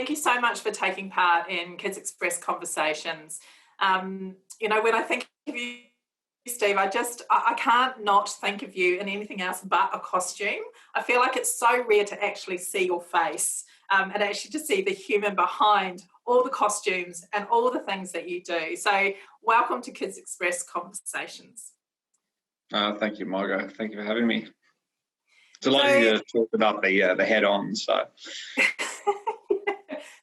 thank you so much for taking part in Kids Express Conversations. When I think of you, Steve, I can't not think of you in anything else but a costume. I feel like it's so rare to actually see your face and actually to see the human behind all the costumes and all the things that you do. So welcome to Kids Express Conversations. Thank you, Margot. Thank you for having me. It's a lot easier to talk about the head-on.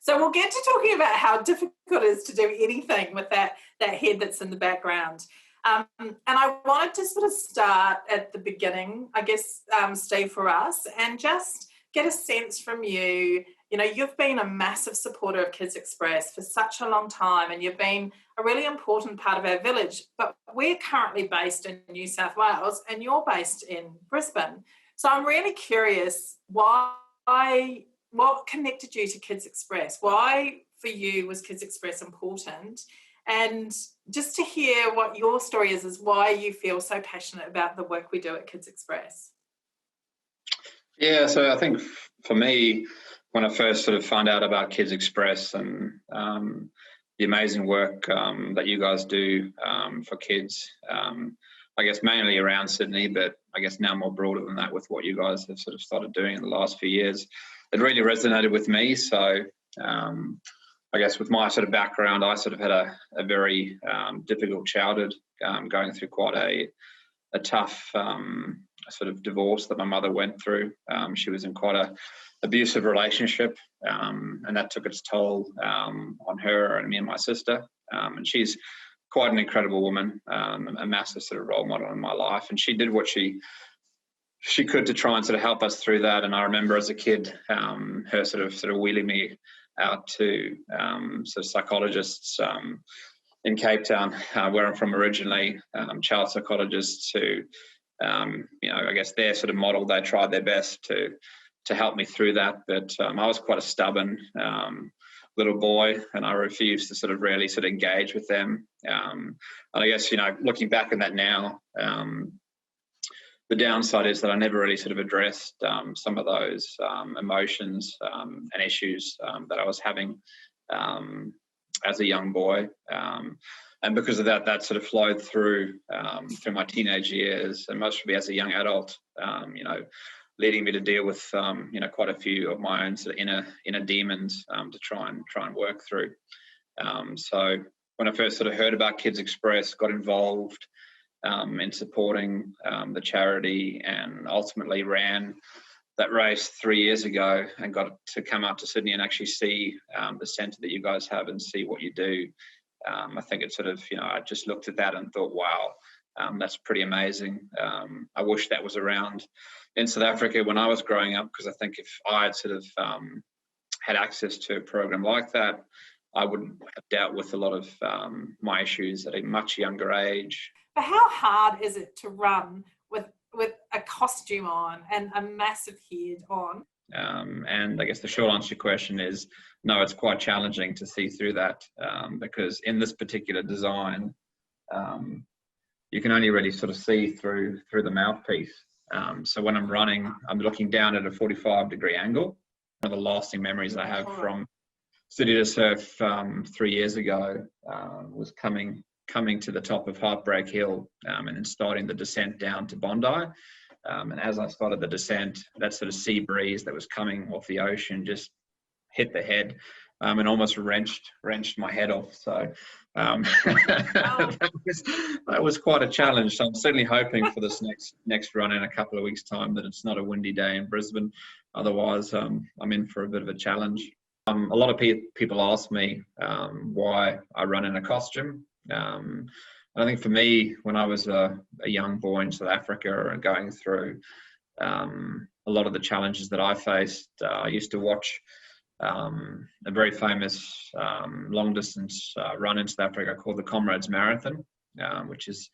So we'll get to talking about how difficult it is to do anything with that head that's in the background. And I wanted to sort of start at the beginning, I guess, Steve, for us, and just get a sense from you. You know, you've been a massive supporter of Kids Express for such a long time, and you've been a really important part of our village. But we're currently based in New South Wales, and you're based in Brisbane. So I'm really curious, what connected you to Kids Express? Why, for you, was Kids Express important? And just to hear what your story is why you feel so passionate about the work we do at Kids Express. Yeah, so I think for me, when I first sort of found out about Kids Express and the amazing work that you guys do for kids, I guess mainly around Sydney, but I guess now more broader than that with what you guys have sort of started doing in the last few years, it really resonated with me. So I guess with my sort of background, I sort of had a very difficult childhood, going through quite a tough sort of divorce that my mother went through. She was in quite a abusive relationship, and that took its toll on her and me and my sister. And she's quite an incredible woman, a massive sort of role model in my life. And she did what she could to try and sort of help us through that. And I remember as a kid, her sort of wheeling me out to sort of psychologists in Cape Town, where I'm from originally, child psychologists who, I guess their sort of model, they tried their best to help me through that. But I was quite a stubborn little boy, and I refused to sort of really sort of engage with them. And I guess, looking back on that now, the downside is that I never really sort of addressed some of those emotions and issues that I was having as a young boy. And because of that, that sort of flowed through my teenage years, and mostly as a young adult, leading me to deal with quite a few of my own sort of inner demons to try and work through. So when I first sort of heard about Kids Express, got involved in supporting the charity, and ultimately ran that race 3 years ago, and got to come out to Sydney and actually see the centre that you guys have and see what you do. I think it sort of, I just looked at that and thought, wow, that's pretty amazing. I wish that was around in South Africa when I was growing up, because I think if I had sort of had access to a program like that, I would have dealt with a lot of my issues at a much younger age. But how hard is it to run with a costume on and a massive head on? And I guess the short answer to your question is no, it's quite challenging to see through that, because in this particular design, you can only really sort of see through the mouthpiece. So when I'm running, I'm looking down at a 45-degree angle. One of the lasting memories I have from City to Surf 3 years ago was coming to the top of Heartbreak Hill and then starting the descent down to Bondi. And as I started the descent, that sort of sea breeze that was coming off the ocean just hit the head and almost wrenched my head off. So that was quite a challenge. So I'm certainly hoping for this next run in a couple of weeks' time that it's not a windy day in Brisbane. Otherwise, I'm in for a bit of a challenge. A lot of people ask me why I run in a costume. I think for me, when I was a young boy in South Africa and going through a lot of the challenges that I faced, I used to watch a very famous long-distance run in South Africa called the Comrades Marathon, which is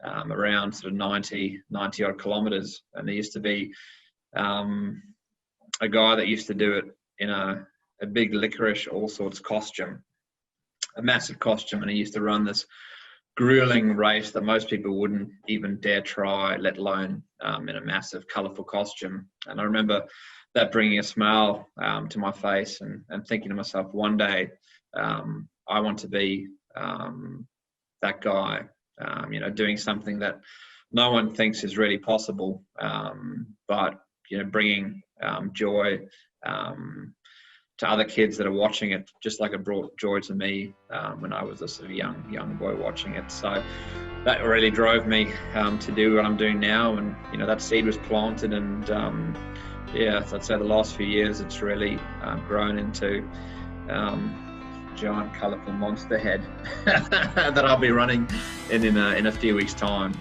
around sort of 90 odd kilometres. And there used to be a guy that used to do it in a big licorice all sorts costume, a massive costume, and he used to run this grueling race that most people wouldn't even dare try, let alone in a massive, colourful costume. And I remember that bringing a smile to my face, and thinking to myself, one day I want to be that guy, doing something that no one thinks is really possible, but bringing joy to other kids that are watching it, just like it brought joy to me when I was a sort of young boy watching it. So that really drove me to do what I'm doing now, and that seed was planted, and so I'd say the last few years it's really grown into giant colourful monster head that I'll be running in a few weeks' time.